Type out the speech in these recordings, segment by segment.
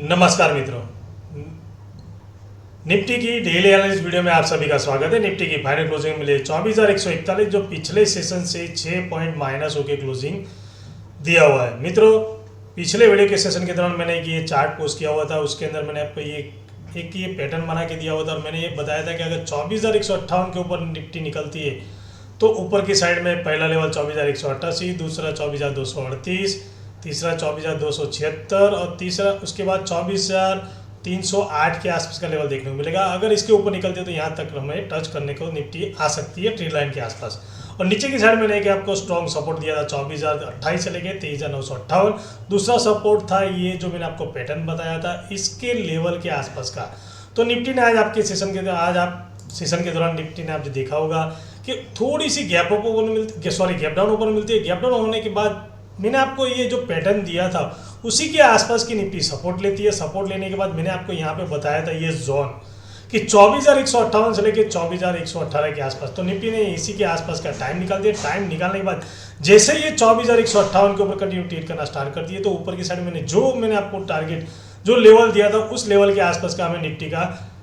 नमस्कार मित्रों, निफ्टी की डेली एनालिसिस वीडियो में आप सभी का स्वागत है। निफ्टी की फाइनल क्लोजिंग मिले 24,141, जो पिछले सेशन से 6 पॉइंट माइनस होकर क्लोजिंग दिया हुआ है। मित्रों, पिछले वीडियो के सेशन के दौरान मैंने ये चार्ट पोस्ट किया हुआ था, उसके अंदर मैंने आपको ये पैटर्न बना के दिया हुआ था और मैंने ये बताया था कि अगर 24,158 के ऊपर निफ्टी निकलती है तो ऊपर की साइड में पहला लेवल 24,188, दूसरा 24,238, तीसरा 24,276 और तीसरा उसके बाद 24,308 के आसपास का लेवल देखने को मिलेगा। अगर इसके ऊपर निकलते तो यहाँ तक हमें टच करने को निफ्टी आ सकती है ट्रेड लाइन के आसपास। और नीचे की साइड में लेके आपको स्ट्रॉन्ग सपोर्ट दिया था 24,028 से लेके 23,958। दूसरा सपोर्ट था ये जो मैंने आपको पैटर्न बताया था इसके लेवल के आसपास का। तो निफ्टी ने आज सेशन के दौरान निफ्टी ने आपने देखा होगा कि थोड़ी सी गैप डाउन ऊपर मिलती है। गैप डाउन होने के बाद मैंने आपको ये जो पैटर्न दिया था उसी के आसपास की निफ्टी सपोर्ट लेती है। सपोर्ट लेने के बाद मैंने आपको यहाँ पे बताया था ये जोन कि 24,158 से लेकर 24,118 के आसपास। तो निफ्टी ने इसी के आसपास का टाइम निकाल दिया। टाइम निकालने के बाद जैसे ये 24,158 के ऊपर कंटिन्यू ट्रेड करना स्टार्ट कर दिए तो ऊपर की साइड मैंने आपको टारगेट जो लेवल दिया था उस लेवल के आसपास का हमें निफ्टी का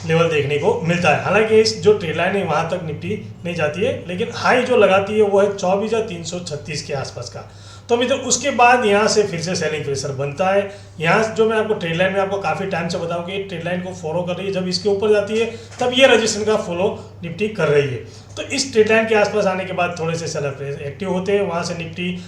लेवल देखने को मिलता है। हालांकि इस जो ट्रेड लाइन है वहां तक निफ्टी नहीं जाती है, लेकिन हाई जो लगाती है वो है 24,336 के आसपास का। तो मित्रों उसके बाद यहाँ से फिर से सेलिंग प्रेशर बनता है। यहाँ जो मैं आपको ट्रेड लाइन में आपको काफ़ी टाइम से बताऊँ कि ट्रेड लाइन को फॉलो कर रही है, जब इसके ऊपर जाती है तब ये रजिस्ट्रेशन का फॉलो निफ्टी कर रही है। तो इस ट्रेड लाइन के आसपास आने के बाद थोड़े से सेलर एक्टिव होते हैं। वहाँ से निफ्टी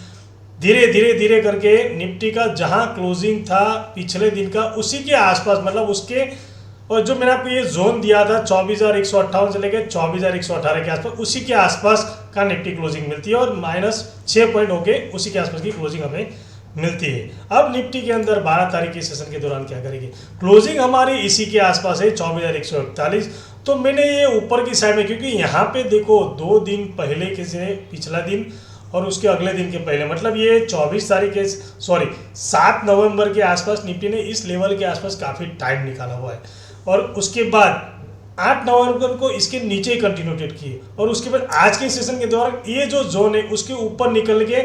धीरे करके निफ्टी का जहाँ क्लोजिंग था पिछले दिन का उसी के आसपास, मतलब उसके, और जो मैंने आपको ये जोन दिया था 24,158 से लेकर 24,118 के आसपास, उसी के आसपास का निफ्टी क्लोजिंग मिलती है और -6 पॉइंट होके उसी के आसपास की क्लोजिंग हमें मिलती है। अब निफ्टी के अंदर 12 तारीख के सेशन के दौरान क्या करेगी, क्लोजिंग हमारी इसी के आसपास है 24,141। तो मैंने ये ऊपर की साइड में, क्योंकि यहाँ पे देखो 2 दिन पहले के से पिछला दिन और उसके अगले दिन के पहले, मतलब ये 7 नवंबर के आसपास निफ्टी ने इस लेवल के आसपास काफ़ी टाइम निकाला हुआ है और उसके बाद 8 नवंबर को इसके नीचे ही कंटिन्यू ट्रेड किए और उसके बाद आज के सेशन के दौरान ये जो जोन है उसके ऊपर निकल के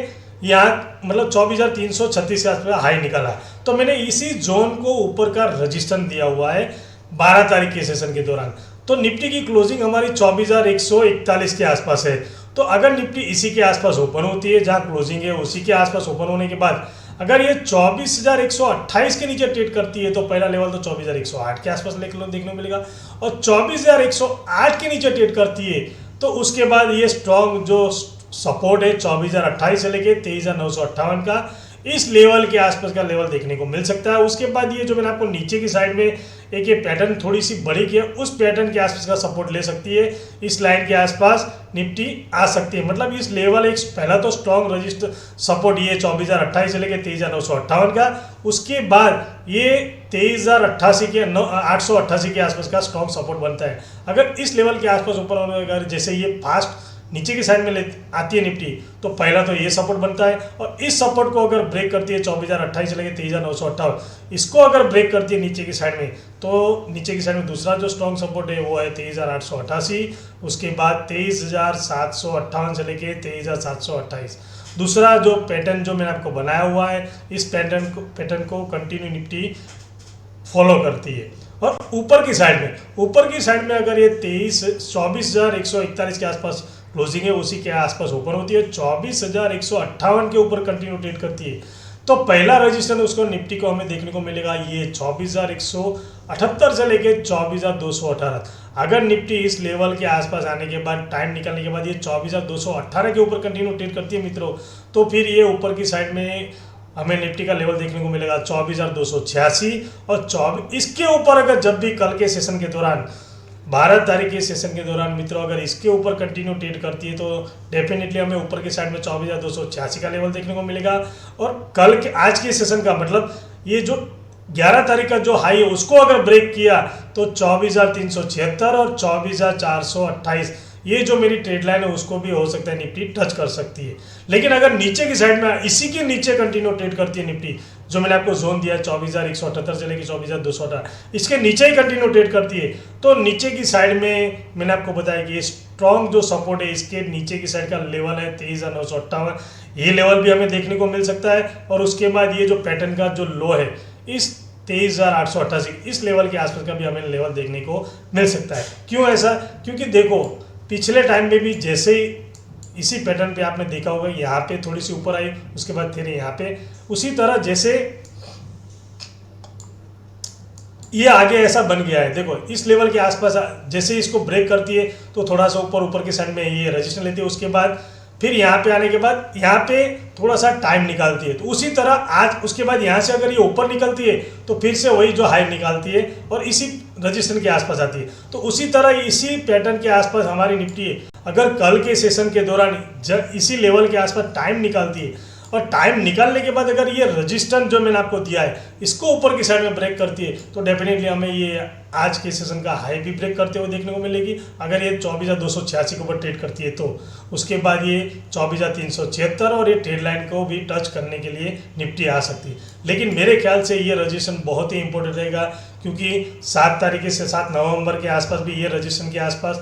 यहाँ मतलब 24,336 के आसपास हाई निकला। तो मैंने इसी जोन को ऊपर का रजिस्टेंस दिया हुआ है 12 तारीख के सेशन के दौरान। तो निफ्टी की क्लोजिंग हमारी 24,141 के आसपास है। तो अगर निफ्टी इसी के आसपास ओपन होती है, जहाँ क्लोजिंग है उसी के आसपास ओपन होने के बाद अगर ये 24,128 के नीचे ट्रेड करती है तो पहला लेवल तो 24,108 के आसपास देखने को मिलेगा, और 24,108 के नीचे ट्रेड करती है तो उसके बाद ये स्ट्रॉन्ग जो सपोर्ट है 24,028 से लेके 23,958 का, इस लेवल के आसपास का लेवल देखने को मिल सकता है। उसके बाद ये जो मैंने आपको नीचे की साइड में ये पैटर्न थोड़ी सी बड़ी की है, उस पैटर्न के आसपास का सपोर्ट ले सकती है। इस लाइन के आसपास निफ्टी आ सकती है, मतलब इस लेवल एक पहला तो स्ट्रॉन्ग रजिस्टर सपोर्ट ये 24,028 से लेकर 23,958 का, उसके बाद ये 23,088 के 888 के आसपास का स्ट्रॉन्ग सपोर्ट बनता है। अगर इस लेवल के आसपास ऊपर होने, अगर जैसे ये फास्ट नीचे की साइड में आती है निफ्टी तो पहला तो ये सपोर्ट बनता है, और इस सपोर्ट को अगर ब्रेक करती है 24,028 से लेकर 23,958, इसको अगर ब्रेक करती है नीचे की साइड में तो नीचे की साइड में दूसरा जो स्ट्रॉन्ग सपोर्ट है वो है 23,888, उसके बाद 23,758 से लेकर 23,728। दूसरा जो पैटर्न जो मैंने आपको बनाया हुआ है, इस पैटर्न को कंटिन्यू निफ्टी फॉलो करती है। और ऊपर की साइड में अगर ये 24,141 के आसपास क्लोजिंग है उसी के आसपास ओपन होती है, 24,158 के ऊपर कंटिन्यू ट्रेड करती है तो पहला रजिस्टर उसको निफ्टी को हमें देखने को मिलेगा ये 24,178 से लेके 24,218। अगर निफ्टी इस लेवल के आसपास आने के बाद टाइम निकालने के बाद ये 24,218 के ऊपर कंटिन्यू ट्रेड करती है मित्रों, तो फिर ये ऊपर की साइड में हमें निफ्टी का लेवल देखने को मिलेगा 24,286, और इसके ऊपर अगर जब भी कल के सेशन के दौरान 12 तारीख के सेशन के दौरान मित्रों अगर इसके ऊपर कंटिन्यू ट्रेड करती है तो डेफिनेटली हमें ऊपर की साइड में 24,286 का लेवल देखने को मिलेगा। और आज के सेशन का मतलब ये जो 11 तारीख का जो हाई है उसको अगर ब्रेक किया तो 24,376 और 24,428 ये जो मेरी ट्रेड लाइन है उसको भी हो सकता है निफ्टी टच कर सकती है। लेकिन अगर नीचे की साइड में इसी के नीचे कंटिन्यू ट्रेड करती है निफ्टी, जो मैंने आपको जोन दिया है 24,178 से लेकर 24,218, इसके नीचे ही कंटिन्यू ट्रेड करती है तो नीचे की साइड में मैंने आपको बताया कि ये स्ट्रॉन्ग जो सपोर्ट है इसके नीचे की साइड का लेवल है 23,958, ये लेवल भी हमें देखने को मिल सकता है। और उसके बाद ये जो पैटर्न का जो लो है इस 23,888 इस लेवल के आसपास का भी हमें लेवल देखने को मिल सकता है। क्यों ऐसा? क्योंकि देखो पिछले टाइम में भी जैसे ही इसी पैटर्न पे आपने देखा होगा, यहाँ पे थोड़ी सी ऊपर आई, उसके बाद फिर यहाँ पे उसी तरह जैसे ये आगे ऐसा बन गया है। देखो इस लेवल के आसपास जैसे इसको ब्रेक करती है तो थोड़ा सा ऊपर ऊपर के साइड में ये रजिस्टेंस लेती है, उसके बाद फिर यहाँ पे आने के बाद यहाँ पे थोड़ा सा टाइम निकालती है। तो उसी तरह आज उसके बाद यहाँ से अगर ये ऊपर निकलती है तो फिर से वही जो हाई निकालती है और इसी रजिस्टेंस के आसपास आती है। तो उसी तरह इसी पैटर्न के आसपास हमारी निफ्टी अगर कल के सेशन के दौरान इसी लेवल के आसपास टाइम निकालती है और टाइम निकालने के बाद अगर ये रजिस्टेंस जो मैंने आपको दिया है इसको ऊपर की साइड में ब्रेक करती है तो डेफिनेटली हमें ये आज के सेशन का हाई भी ब्रेक करते हुए देखने को मिलेगी। अगर ये 24,286 के ऊपर ट्रेड करती है तो उसके बाद ये 24,376 और ये ट्रेड लाइन को भी टच करने के लिए निफ्टी आ सकती है। लेकिन मेरे ख्याल से ये रजिस्टेंस बहुत ही इंपॉर्टेंट रहेगा, क्योंकि 7 तारीख से 7 नवंबर के आसपास भी ये रजिस्टेंस के आसपास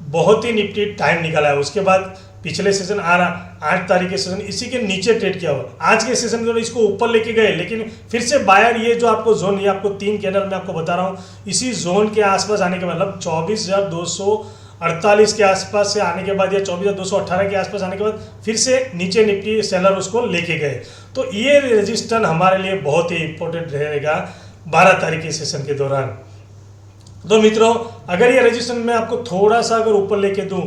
बहुत ही निफ्टी टाइम निकाला है। उसके बाद पिछले सेशन 8 तारीख के सेशन इसी के नीचे ट्रेड किया हुआ। आज के सेशन में इसको ऊपर लेके गए, लेकिन फिर से बायर ये जो आपको जोन, ये आपको 3 कैंडल में आपको बता रहा हूँ, इसी जोन के आसपास आने के मतलब 24,248 के आसपास से आने के बाद या 24,218 के आसपास आने के बाद फिर से नीचे निफ्टी सेलर उसको लेके गए। तो ये रजिस्टेंस हमारे लिए बहुत ही इंपॉर्टेंट रहेगा 12 तारीख के सेशन के दौरान। तो मित्रों अगर ये रजिस्टेंस मैं आपको थोड़ा सा अगर ऊपर लेके दूं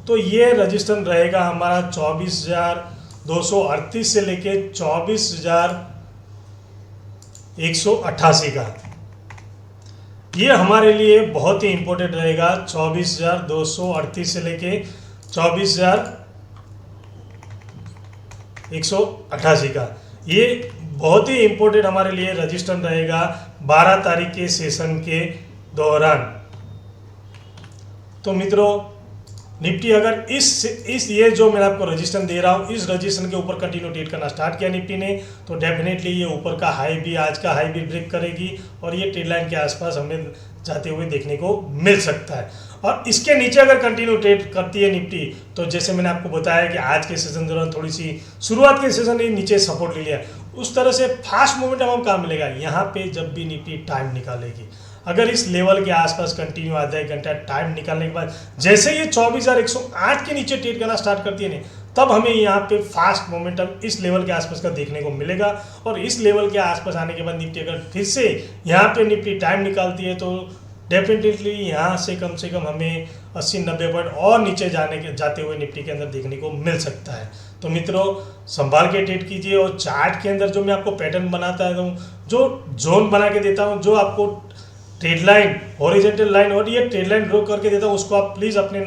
तो ये रजिस्टेंस रहेगा हमारा 24,238 से लेके 24,188 का। ये हमारे लिए बहुत ही इंपॉर्टेंट रहेगा 24,238 से लेके 24,188 का। ये बहुत ही इंपॉर्टेंट हमारे लिए रजिस्टेंस रहेगा 12 तारीख के सेशन के दौरान। तो मित्रों निफ्टी अगर इस ये जो मैं आपको रजिस्टेंस दे रहा हूँ इस रजिस्टेंस के ऊपर कंटिन्यू ट्रेड करना स्टार्ट किया निफ्टी ने तो डेफिनेटली ये ऊपर का हाई भी, आज का हाई भी ब्रेक करेगी और ये ट्रेड लाइन के आसपास हमें जाते हुए देखने को मिल सकता है। और इसके नीचे अगर कंटिन्यू ट्रेड करती है निफ्टी तो जैसे मैंने आपको बताया कि आज के सेशन दौरान थोड़ी सी शुरुआत के सेशन ने नीचे सपोर्ट ले लिया, उस तरह से फास्ट मूवमेंट हम कहाँ मिलेगा, यहाँ पे जब भी निफ्टी टाइम निकालेगी। अगर इस लेवल के आसपास कंटिन्यू आधा एक घंटा टाइम निकालने के बाद जैसे ये 24,108 के नीचे ट्रेड करना स्टार्ट करती है तब हमें यहाँ पे फास्ट मोमेंटम इस लेवल के आसपास का देखने को मिलेगा। और इस लेवल के आसपास आने के बाद निफ्टी अगर फिर से यहाँ पे निफ्टी टाइम निकालती है तो डेफिनेटली यहाँ से कम हमें 80-90 पॉइंट और नीचे जाते हुए निफ्टी के अंदर देखने को मिल सकता है। तो मित्रों संभाल के ट्रेड कीजिए और चार्ट के अंदर जो मैं आपको पैटर्न बनाता हूँ, जो जोन बना के देता हूँ, जो आपको ट्रेड लाइन, हॉरिजॉन्टल लाइन और ये ट्रेड लाइन ड्रॉ करके देता हूँ, उसको आप प्लीज़ अपने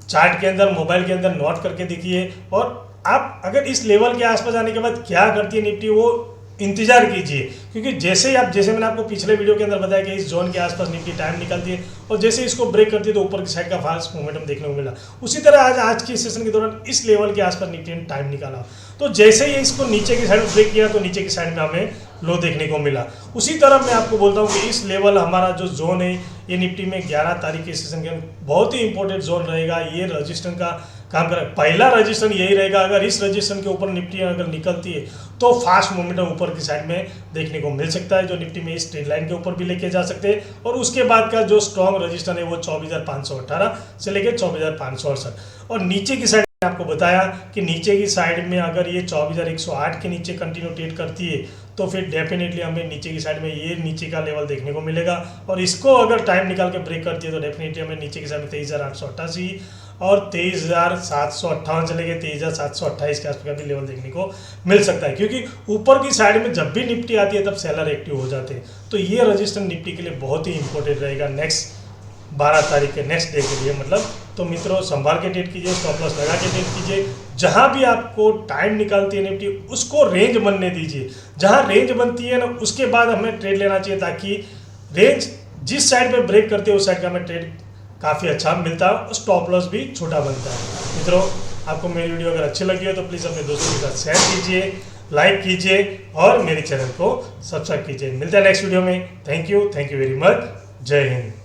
चार्ट के अंदर, मोबाइल के अंदर नोट करके देखिए। और आप अगर इस लेवल के आसपास आने के बाद क्या करती है निफ्टी वो इंतजार कीजिए, क्योंकि जैसे मैंने आपको पिछले वीडियो के अंदर बताया कि इस जोन के आसपास निफ्टी टाइम निकालती है और जैसे इसको ब्रेक करती है तो ऊपर की साइड का फास्ट मोमेंटम देखने को मिला। उसी तरह आज के सेशन के दौरान इस लेवल के आसपास निफ्टी ने टाइम निकाला तो जैसे ही इसको नीचे की साइड में ब्रेक किया तो नीचे की साइड में हमें लो देखने को मिला। उसी तरह मैं आपको बोलता हूँ कि इस लेवल हमारा जो जोन है ये निफ्टी में 11 तारीख के सेशन के बहुत ही इंपॉर्टेंट जोन रहेगा। ये रजिस्टेंस का काम करेगा, पहला रजिस्टेंस यही रहेगा। अगर इस रजिस्टेंस के ऊपर निफ्टी अगर निकलती है तो फास्ट मोमेंटम ऊपर की साइड में देखने को मिल सकता है, जो निफ्टी में इस ट्रेड लाइन के ऊपर भी लेके जा सकते हैं। और उसके बाद का जो स्ट्रॉन्ग रजिस्टेंस है वो 24,518 से लेकर 24,568 और नीचे की साइड आपको बताया कि नीचे की साइड में अगर ये 24,108 के नीचे कंटिन्यू ट्रेड करती है तो फिर डेफिनेटली हमें नीचे की साइड में ये नीचे का लेवल देखने को मिलेगा। और इसको अगर टाइम निकाल के ब्रेक करती है तो डेफिनेटली हमें नीचे की साइड में 23,888 और 23,758 से लेकर 23,728 के आसपास का भी लेवल देखने को मिल सकता है, क्योंकि ऊपर की साइड में जब भी निफ्टी आती है तब सेलर एक्टिव हो जाते हैं। तो ये रजिस्टेंस निफ्टी के लिए बहुत ही इंपॉर्टेंट रहेगा नेक्स्ट 12 तारीख के नेक्स्ट डे के लिए मतलब। तो मित्रों संभाल के ट्रेड कीजिए, स्टॉप लॉस लगा के ट्रेड कीजिए। जहां भी आपको टाइम निकालती है निफ्टी उसको रेंज बनने दीजिए। जहां रेंज बनती है ना उसके बाद हमें ट्रेड लेना चाहिए, ताकि रेंज जिस साइड पे ब्रेक करते हैं उस साइड का हमें ट्रेड काफ़ी अच्छा मिलता है और स्टॉप लॉस भी छोटा बनता है। मित्रों आपको मेरी वीडियो अगर अच्छी लगी हो तो प्लीज़ अपने दोस्तों के साथ शेयर कीजिए, लाइक कीजिए और मेरे चैनल को सब्सक्राइब कीजिए। मिलते हैं नेक्स्ट वीडियो में। Thank you very much. जय हिंद।